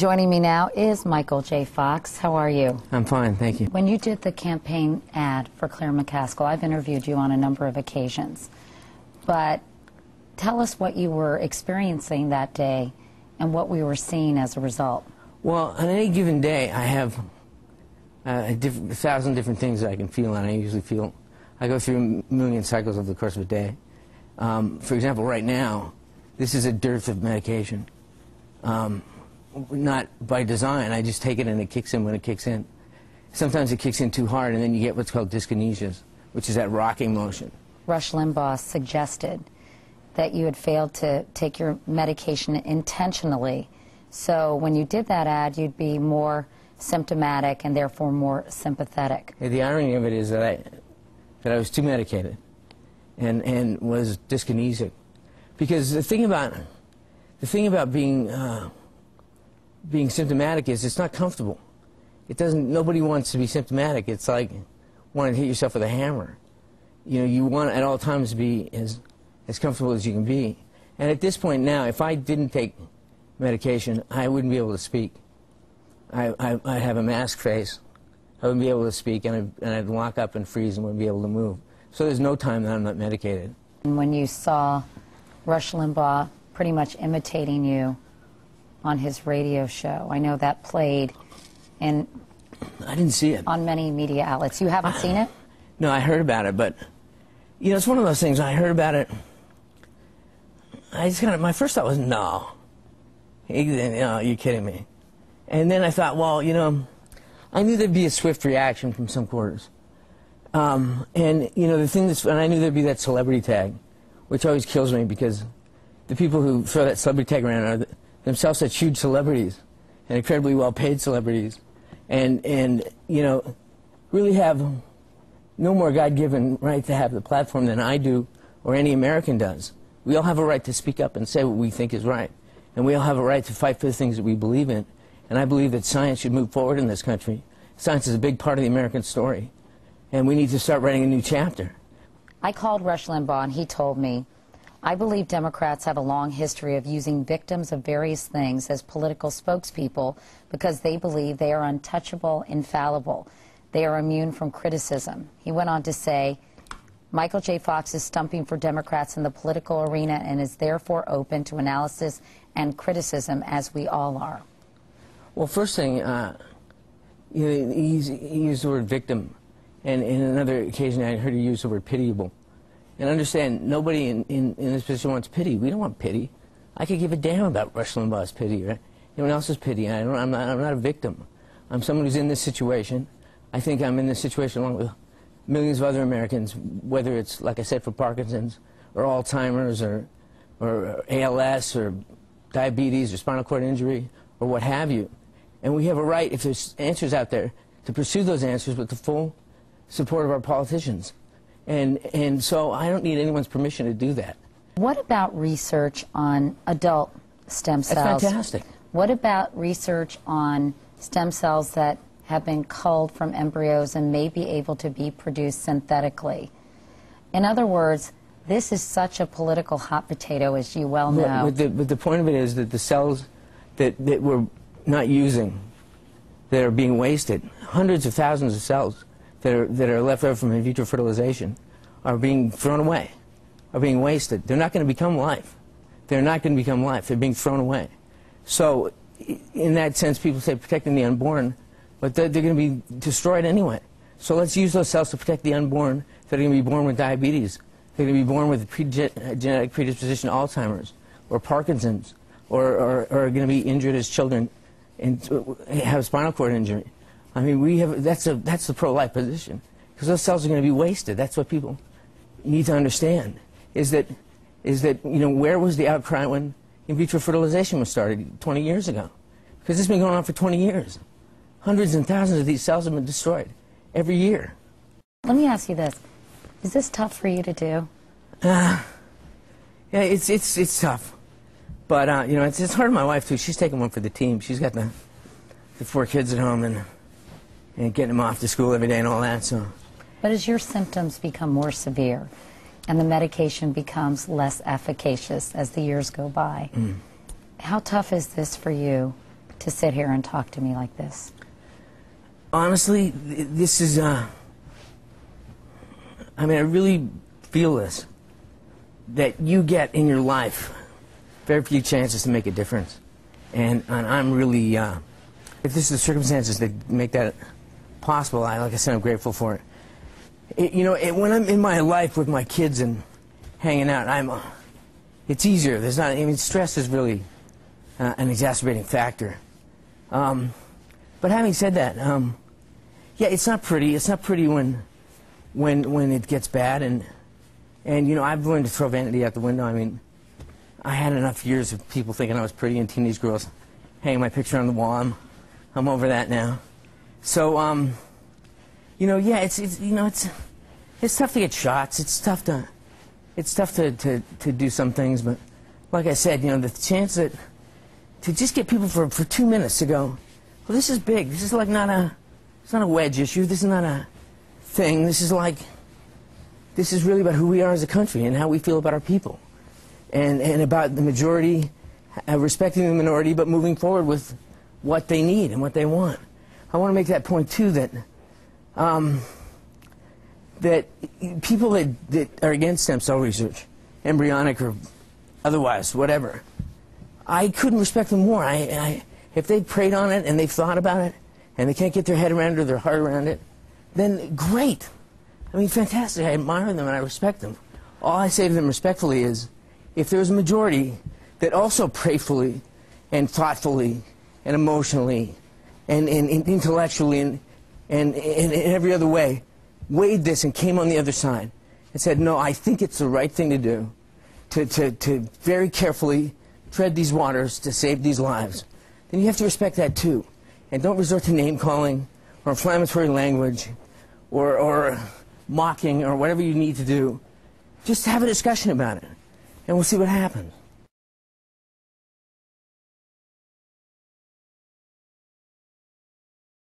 Joining me now is Michael J. Fox. How are you? I'm fine, thank you. When you did the campaign ad for Claire McCaskill, I've interviewed you on a number of occasions, but tell us what you were experiencing that day and what we were seeing as a result. Well, on any given day, I have a thousand different things that I can feel, and I go through a million cycles over the course of a day. For example, right now, this is a dearth of medication. Not by design, I just take it and it kicks in when it kicks in. Sometimes it kicks in too hard and then you get what's called dyskinesias, which is that rocking motion. Rush Limbaugh suggested that you had failed to take your medication intentionally. So when you did that ad, you'd be more symptomatic and therefore more sympathetic. The irony of it is that I was too medicated and was dyskinesic. Because the thing about being symptomatic is it's not comfortable. Nobody wants to be symptomatic. It's like wanting to hit yourself with a hammer. You know, you want at all times to be as comfortable as you can be. And at this point now, if I didn't take medication, I wouldn't be able to speak. I'd have a mask face. I wouldn't be able to speak, and I'd lock up and freeze and wouldn't be able to move. So there's no time that I'm not medicated. And when you saw Rush Limbaugh pretty much imitating you on his radio show, I know that played in... I didn't see it. On many media outlets. You haven't seen it? No, I heard about it, but, you know, it's one of those things. I heard about it. I just my first thought was, no. You're kidding me. And then I thought, well, you know, I knew there'd be a swift reaction from some quarters. And, you know, and I knew there'd be that celebrity tag, which always kills me because the people who throw that celebrity tag around are themselves such huge celebrities and incredibly well-paid celebrities, and you know, really have no more God-given right to have the platform than I do or any American does. We all have a right to speak up and say what we think is right, and we all have a right to fight for the things that we believe in. And I believe that science should move forward in this country. Science is a big part of the American story, and we need to start writing a new chapter. I called Rush Limbaugh and he told me, I believe Democrats have a long history of using victims of various things as political spokespeople because they believe they are untouchable, infallible. They are immune from criticism. He went on to say, Michael J. Fox is stumping for Democrats in the political arena and is therefore open to analysis and criticism, as we all are. Well, first thing, you know, he used the word victim, and in another occasion I heard he use the word pitiable. And understand, nobody in this position wants pity. We don't want pity. I could give a damn about Rush Limbaugh's pity or anyone else's pity. I'm not a victim. I'm someone who's in this situation. I think I'm in this situation along with millions of other Americans, whether it's, like I said, for Parkinson's or Alzheimer's or ALS or diabetes or spinal cord injury or what have you. And we have a right, if there's answers out there, to pursue those answers with the full support of our politicians. And so I don't need anyone's permission to do that. What about research on adult stem cells? That's fantastic. What about research on stem cells that have been culled from embryos and may be able to be produced synthetically? In other words, this is such a political hot potato, as you well know. But the point of it is that the cells that we're not using, that are being wasted, hundreds of thousands of cells that are left over from in vitro fertilization, are being thrown away, are being wasted. They're not going to become life. They're not going to become life. They're being thrown away. So in that sense, people say protecting the unborn, but they're going to be destroyed anyway. So let's use those cells to protect the unborn that are going to be born with diabetes. They're going to be born with genetic predisposition to Alzheimer's or Parkinson's, or are going to be injured as children and have spinal cord injury. I mean, that's the pro-life position, because those cells are going to be wasted. That's what people need to understand. Is that you know, where was the outcry when in vitro fertilization was started 20 years ago? Because it's been going on for 20 years. Hundreds and thousands of these cells have been destroyed every year. Let me ask you this: is this tough for you to do? Yeah, it's tough, but you know, it's hard on my wife too. She's taking one for the team. She's got the 4 kids at home and getting them off to school every day and all that. So. But as your symptoms become more severe and the medication becomes less efficacious as the years go by, how tough is this for you to sit here and talk to me like this? Honestly, this is, I mean, I really feel this, that you get in your life very few chances to make a difference. And I'm really, if this is the circumstances that make that possible, like I said, I'm grateful for it. You know, when I'm in my life with my kids and hanging out, it's easier. There's not, I mean, stress is really an exacerbating factor. But having said that, yeah, it's not pretty. It's not pretty when it gets bad, and you know, I've learned to throw vanity out the window. I mean, I had enough years of people thinking I was pretty and teenage girls hanging my picture on the wall. I'm over that now. So, you know, yeah, it's tough to get shots. It's tough to do some things, but like I said, you know, the chance that to just get people for 2 minutes to go, well, this is big. This is like it's not a wedge issue. This is not a thing. This is really about who we are as a country and how we feel about our people, and about the majority, respecting the minority, but moving forward with what they need and what they want. I want to make that point too, that that people that are against stem cell research, embryonic or otherwise, whatever, I couldn't respect them more. If they've prayed on it and they've thought about it and they can't get their head around it or their heart around it, then great. I mean, fantastic. I admire them and I respect them. All I say to them respectfully is, if there's a majority that also prayerfully and thoughtfully and emotionally and intellectually and in every other way weighed this and came on the other side and said, no, I think it's the right thing to do, to very carefully tread these waters to save these lives, then you have to respect that too. And don't resort to name-calling or inflammatory language or mocking or whatever you need to do. Just have a discussion about it, and we'll see what happens.